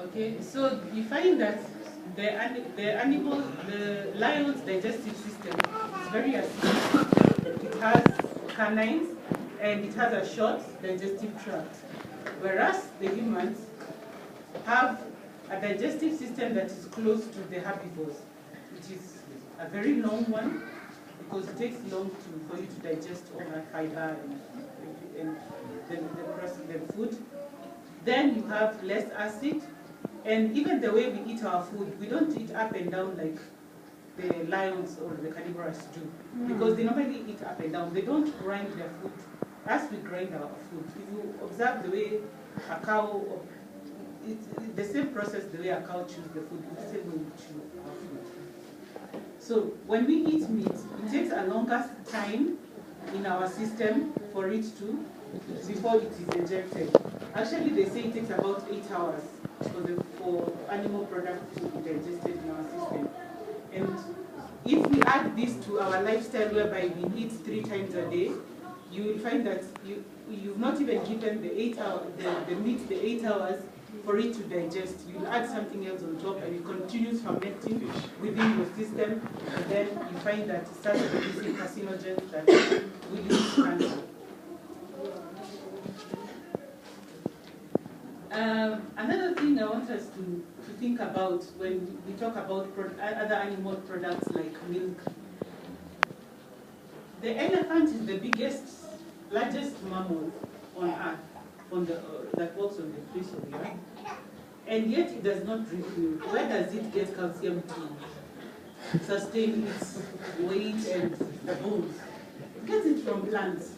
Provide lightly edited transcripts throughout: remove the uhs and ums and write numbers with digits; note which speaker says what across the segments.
Speaker 1: Okay, so you find that the lion's digestive system is very acidic. It has canines and it has a short digestive tract, whereas the humans have a digestive system that is close to the herbivores, which is a very long one because it takes long for you to digest all that fiber and the food. Then you have less acid, and even the way we eat our food, we don't eat up and down like the lions or the carnivores do, because they normally eat up and down. They don't grind their food as we grind our food. If you observe the way a cow, it's the same process the way a cow chews the food, it's the same way we chew our food. So when we eat meat, it takes a longer time in our system for it to, before it is injected. Actually, they say it takes about 8 hours for animal products to be digested in our system. And if we add this to our lifestyle whereby we eat 3 times a day, you will find that you've not even given the 8 hours, the meat the 8 hours for it to digest. You'll add something else on top and it continues fermenting within your system, and then you find that it starts producing carcinogens that will lead to cancer. Another thing I want us to think about when we talk about other animal products like milk. The elephant is the largest mammal on earth, that walks on the face of the earth, and yet it does not drink milk. Where does it get calcium to sustain its weight and the bones? It gets it from plants.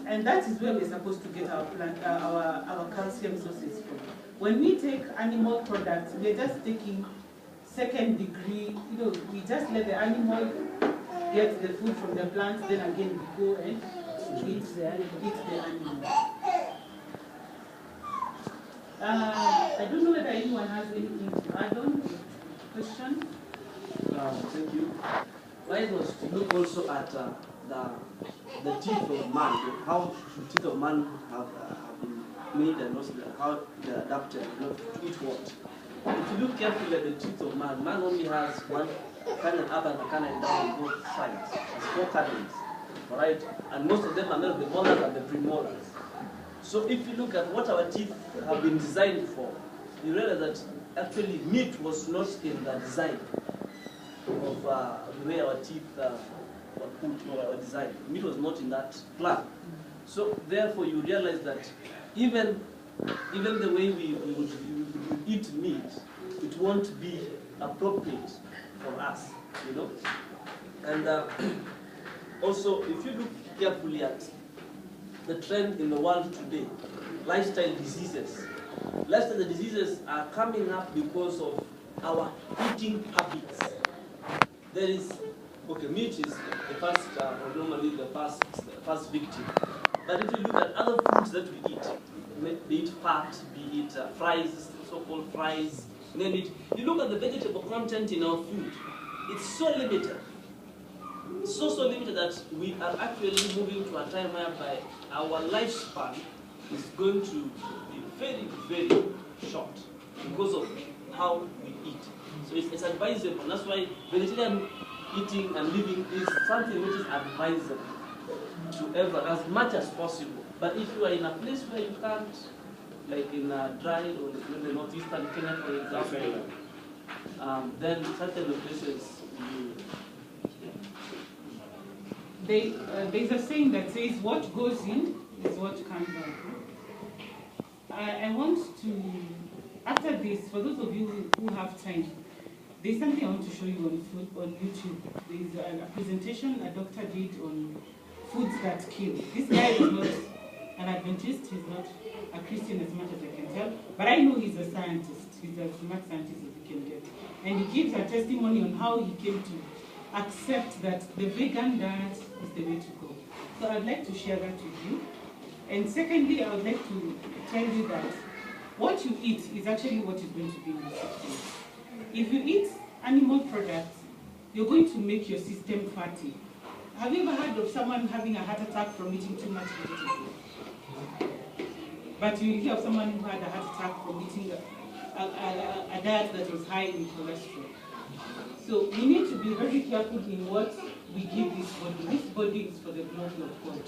Speaker 1: And that is where we're supposed to get our calcium sources from. When we take animal products, we're just taking second degree, we just let the animal get the food from the plants, then again we go and eat the animal. I don't know whether anyone has anything to add on. Question?
Speaker 2: Thank you. I was to look also at the teeth of man, how the teeth of man have been made and also how they're adapted to eat what. If you look carefully at the teeth of man only has one canine up and a canine down on both sides. It's 4 canines, all right? And most of them are made of the molars and the premolars. So if you look at what our teeth have been designed for, you realize that actually meat was not in the design of the way our teeth were put or designed. Meat was not in that plan. So therefore you realize that even the way we would eat meat, it won't be appropriate for us, And also, if you look carefully at the trend in the world today, lifestyle diseases. Lifestyle diseases are coming up because of our eating habits. There is, meat is the first, normally the first victim. But if you look at other foods that we eat, be it fat, be it fries, so-called fries, name it. You look at the vegetable content in our food, it's so limited. So limited that we are actually moving to a time whereby our lifespan is going to be very, very short because of how we eat. So it's advisable. And that's why vegetarian eating and living is something which is advisable to everyone as much as possible. But if you are in a place where you can't, like in a dry or in the northeastern Kenya, for example, then certain places
Speaker 1: there's a saying that says what goes in is what comes out. I want to, after this, for those of you who have time, there's something I want to show you on YouTube. There's a presentation a doctor did on foods that kill. This guy is not an Adventist, he's not a Christian as much as I can tell, but I know he's a scientist. He's a smart scientist as you can get. And he gives a testimony on how he came to accept that the vegan diet is the way to go. So I'd like to share that with you. And secondly, I would like to tell you that what you eat is actually what is going to be in your system. If you eat animal products, you're going to make your system fatty. Have you ever heard of someone having a heart attack from eating too much vegetables? But you hear of someone who had a heart attack from eating a diet that was high in cholesterol. So we need to be very careful in what we give this body. This body is for the glory of God,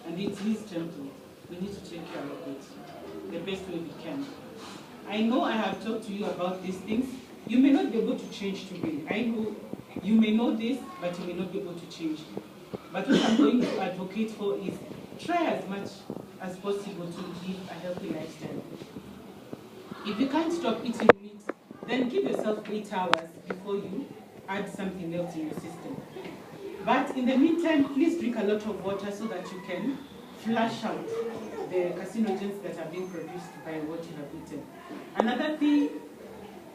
Speaker 1: and it's His temple. We need to take care of it the best way we can. I know I have talked to you about these things. You may not be able to change today. I know you may know this, but you may not be able to change. But what I'm going to advocate for is try as much as possible to live a healthy lifestyle. If you can't stop eating meat, then give yourself 8 hours before you add something else in your system. But in the meantime, please drink a lot of water so that you can flush out the carcinogens that are being produced by what you have eaten. Another thing,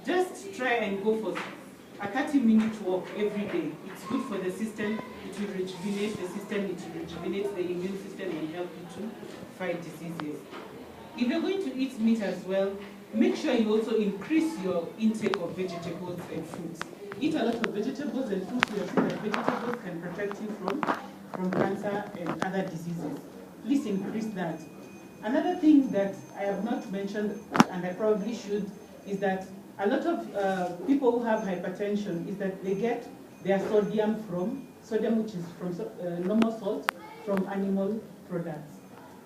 Speaker 1: just try and go for a 30-minute walk every day. It's good for the system. It will rejuvenate the system. It will rejuvenate the immune system and help you to fight diseases. If you're going to eat meat as well, make sure you also increase your intake of vegetables and fruits. Eat a lot of vegetables and fruits. We have seen that vegetables can protect you from cancer and other diseases. Please increase that. Another thing that I have not mentioned, and I probably should, is that a lot of people who have hypertension is that they get their sodium, which is from normal salt, from animal products.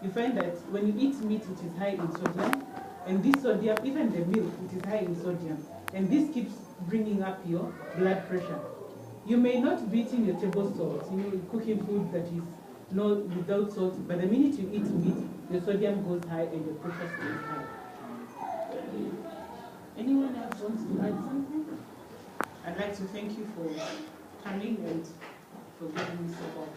Speaker 1: You find that when you eat meat, it is high in sodium, and this sodium, even the milk, it is high in sodium, and this keeps bringing up your blood pressure. You may not be eating your table salt, cooking food that is without salt, but the minute you eat meat, your sodium goes high and your pressure stays high. Anyone else wants to add something? I'd like to thank you for coming and for giving me support.